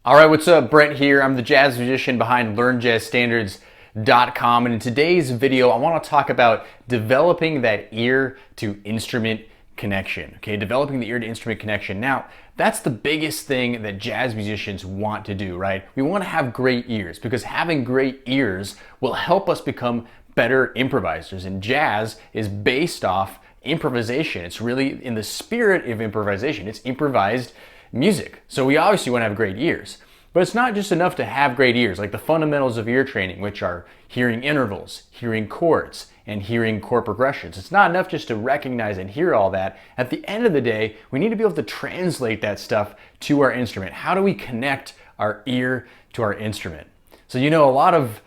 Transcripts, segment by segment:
All right, what's up? Brent here. I'm the jazz musician behind LearnJazzStandards.com, and in today's video, I want to talk about developing that ear to instrument connection. Okay, developing the ear to instrument connection. Now, that's the biggest thing that jazz musicians want to do, right? We want to have great ears because having great ears will help us become better improvisers, and jazz is based off improvisation. It's really in the spirit of improvisation. It's improvised music. So we obviously want to have great ears. But it's not just enough to have great ears, like the fundamentals of ear training, which are hearing intervals, hearing chords, and hearing chord progressions. It's not enough just to recognize and hear all that. At the end of the day, we need to be able to translate that stuff to our instrument. How do we connect our ear to our instrument? So a lot of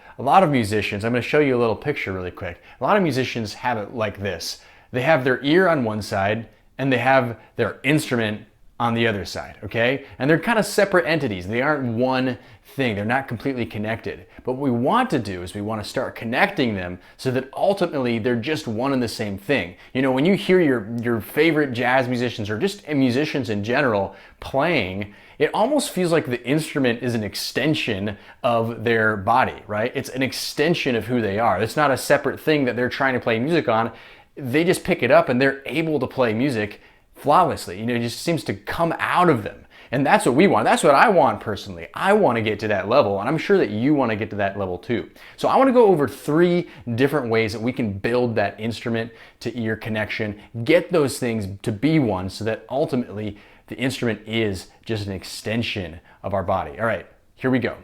musicians, I'm going to show you a little picture really quick. A lot of musicians have it like this. They have their ear on one side and they have their instrument on the other side, okay? And they're kind of separate entities. They aren't one thing. They're not completely connected. But what we want to do is we want to start connecting them so that ultimately they're just one and the same thing. When you hear your favorite jazz musicians or just musicians in general playing, it almost feels like the instrument is an extension of their body, right? It's an extension of who they are. It's not a separate thing that they're trying to play music on. They just pick it up and they're able to play music flawlessly. It just seems to come out of them. And that's what we want. That's what I want personally. I want to get to that level, and I'm sure that you want to get to that level too. So I want to go over 3 different ways that we can build that instrument to ear connection, get those things to be one so that ultimately the instrument is just an extension of our body. All right, here we go.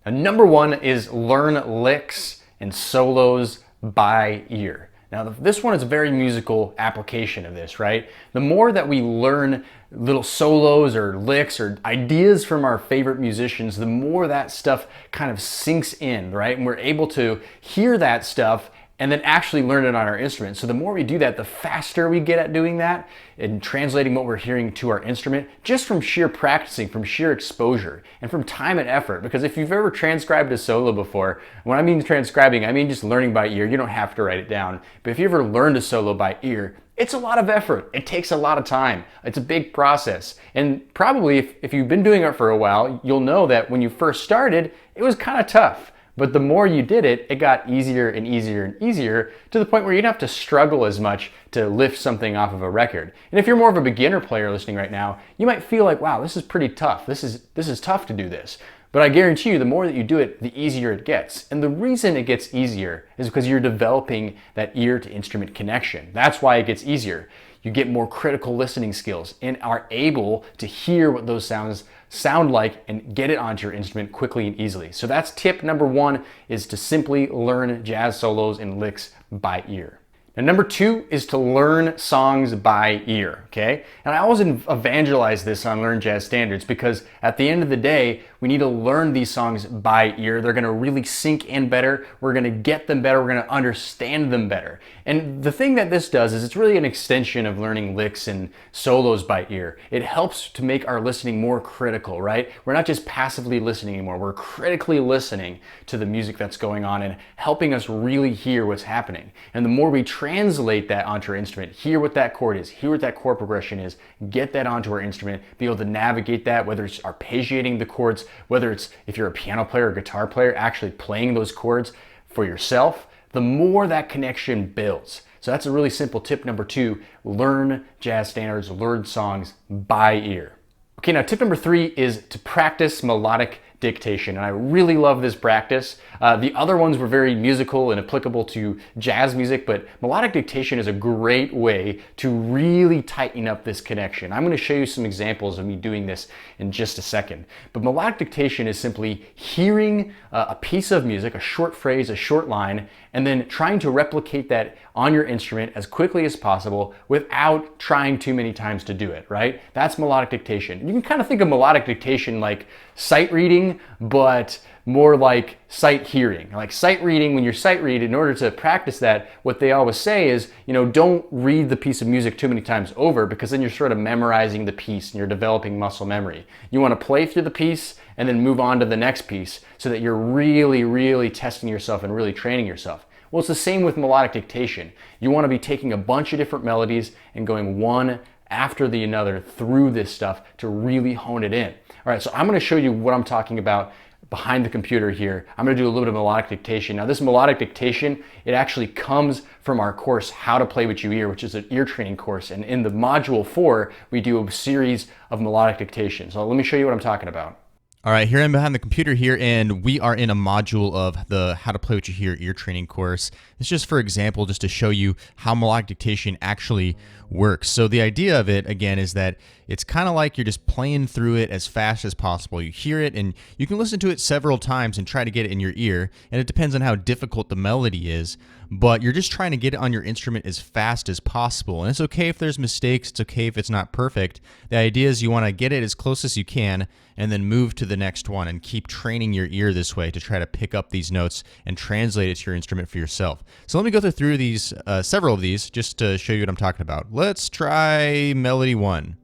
Now, number 1 is learn licks and solos by ear. Now, this one is a very musical application of this, right? The more that we learn little solos or licks or ideas from our favorite musicians, the more that stuff kind of sinks in, right? And we're able to hear that stuff and then actually learn it on our instrument. So the more we do that, the faster we get at doing that and translating what we're hearing to our instrument, just from sheer practicing, from sheer exposure, and from time and effort. Because if you've ever transcribed a solo before, when I mean transcribing, I mean just learning by ear. You don't have to write it down. But if you ever learned a solo by ear, it's a lot of effort. It takes a lot of time. It's a big process. And probably if you've been doing it for a while, you'll know that when you first started, it was kind of tough. But the more you did it, it got easier and easier and easier to the point where you don't have to struggle as much to lift something off of a record. And if you're more of a beginner player listening right now, you might feel like, wow, this is pretty tough. This is tough to do this. But I guarantee you, the more that you do it, the easier it gets. And the reason it gets easier is because you're developing that ear to instrument connection. That's why it gets easier. You get more critical listening skills and are able to hear what those sounds sound like and get it onto your instrument quickly and easily. So that's tip number 1, is to simply learn jazz solos and licks by ear. Now, number 2 is to learn songs by ear, okay? And I always evangelize this on Learn Jazz Standards because at the end of the day, we need to learn these songs by ear. They're gonna really sink in better. We're gonna get them better. We're gonna understand them better. And the thing that this does is it's really an extension of learning licks and solos by ear. It helps to make our listening more critical, right? We're not just passively listening anymore. We're critically listening to the music that's going on and helping us really hear what's happening. And the more we translate that onto our instrument, hear what that chord is, hear what that chord progression is, get that onto our instrument, be able to navigate that, whether it's arpeggiating the chords, whether it's, if you're a piano player or guitar player, actually playing those chords for yourself, the more that connection builds. So that's a really simple tip number 2, learn jazz standards, learn songs by ear. Okay, now tip number 3 is to practice melodic dictation, and I really love this practice. The other ones were very musical and applicable to jazz music, but melodic dictation is a great way to really tighten up this connection. I'm going to show you some examples of me doing this in just a second. But melodic dictation is simply hearing a piece of music, a short phrase, a short line, and then trying to replicate that on your instrument as quickly as possible without trying too many times to do it, right? That's melodic dictation. You can kind of think of melodic dictation like sight reading, but more like sight hearing. Like sight reading, when you're sight read, in order to practice that, what they always say is, don't read the piece of music too many times over because then you're sort of memorizing the piece and you're developing muscle memory. You want to play through the piece and then move on to the next piece so that you're really, really testing yourself and really training yourself. Well, it's the same with melodic dictation. You want to be taking a bunch of different melodies and going one after the another through this stuff to really hone it in. All right, so I'm going to show you what I'm talking about behind the computer here. I'm going to do a little bit of melodic dictation. Now this melodic dictation, it actually comes from our course, How to Play What You Hear, which is an ear training course. And in the module 4, we do a series of melodic dictation. So let me show you what I'm talking about. All right, here I'm behind the computer here, and we are in a module of the How to Play What You Hear ear training course. It's just for example, just to show you how melodic dictation actually works. So the idea of it, again, is that it's kind of like you're just playing through it as fast as possible. You hear it, and you can listen to it several times and try to get it in your ear, and it depends on how difficult the melody is, but you're just trying to get it on your instrument as fast as possible. And it's okay if there's mistakes, it's okay if it's not perfect. The idea is you want to get it as close as you can and then move to the next one and keep training your ear this way to try to pick up these notes and translate it to your instrument for yourself. So let me go through these, several of these, just to show you what I'm talking about. Let's try melody 1.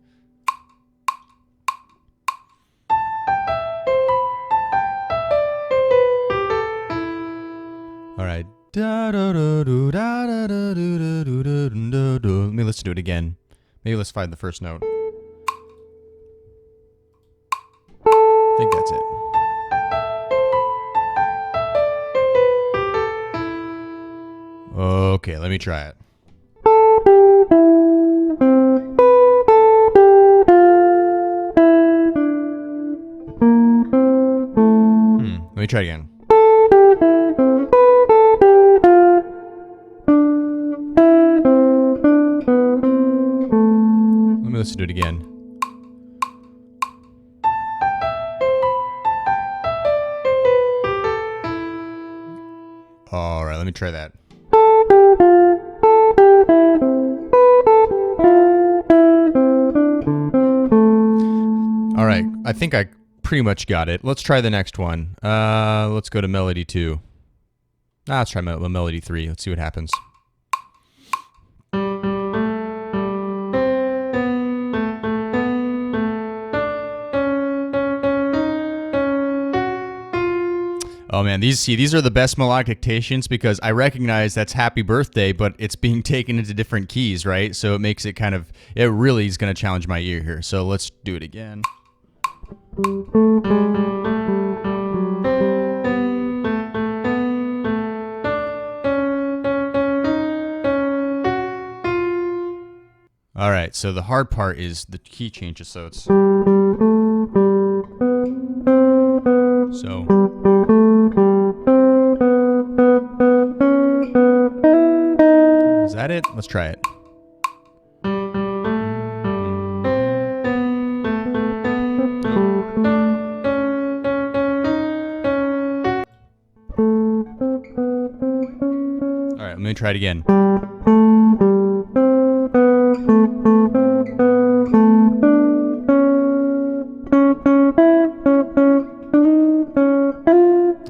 All right. Let me listen to it again. Maybe let's find the first note. I think that's it. Okay, let me try it. Let me try it again. Let me listen to it again. All right, let me try that. All right, I think I pretty much got it. Let's try the next one. Let's go to melody 2. Let's try melody 3. Let's see what happens. Oh man, these are the best melodic dictations because I recognize that's Happy Birthday, but it's being taken into different keys, right? So it makes it kind of, it really is going to challenge my ear here. So let's do it again. All right, so the hard part is the key changes. So it's is that it? Let's try it. All right, let me try it again.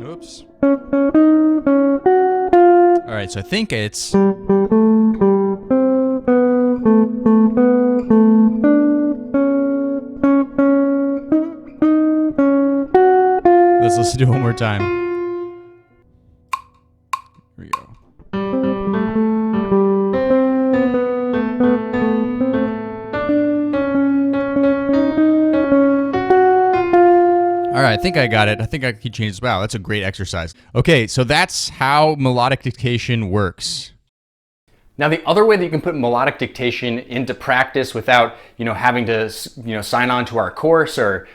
Oops. All right, so I think it's... Let's listen to it one more time. Here we go. All right, I think I got it. I think I can change this. Wow, that's a great exercise. Okay, so that's how melodic dictation works. Now, the other way that you can put melodic dictation into practice without, having to, sign on to our course or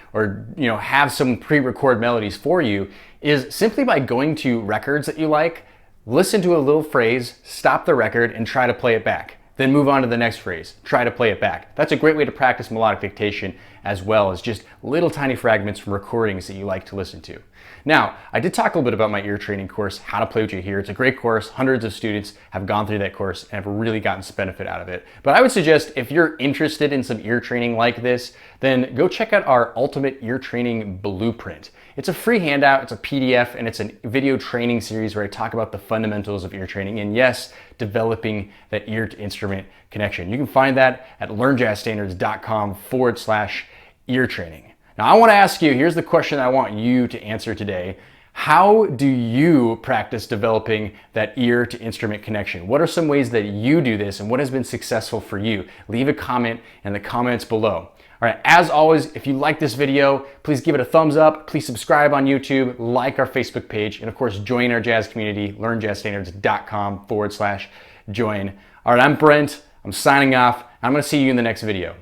have some pre-record melodies for you is simply by going to records that you like, listen to a little phrase, stop the record, and try to play it back. Then move on to the next phrase, try to play it back. That's a great way to practice melodic dictation as well as just little tiny fragments from recordings that you like to listen to. Now, I did talk a little bit about my ear training course, How to Play What You Hear. It's a great course. Hundreds of students have gone through that course and have really gotten some benefit out of it. But I would suggest if you're interested in some ear training like this, then go check out our Ultimate Ear Training Blueprint. It's a free handout, it's a PDF, and it's a video training series where I talk about the fundamentals of ear training and yes, developing that ear to instrument connection. You can find that at learnjazzstandards.com/ear training. Now I want to ask you, here's the question I want you to answer today. How do you practice developing that ear to instrument connection? What are some ways that you do this and what has been successful for you? Leave a comment in the comments below. All All right, as always, if you like this video, please give it a thumbs up. Please subscribe on YouTube, like our Facebook page, and of course, join our jazz community, learnjazzstandards.com/join. All right, I'm Brent. I'm signing off. I'm going to see you in the next video.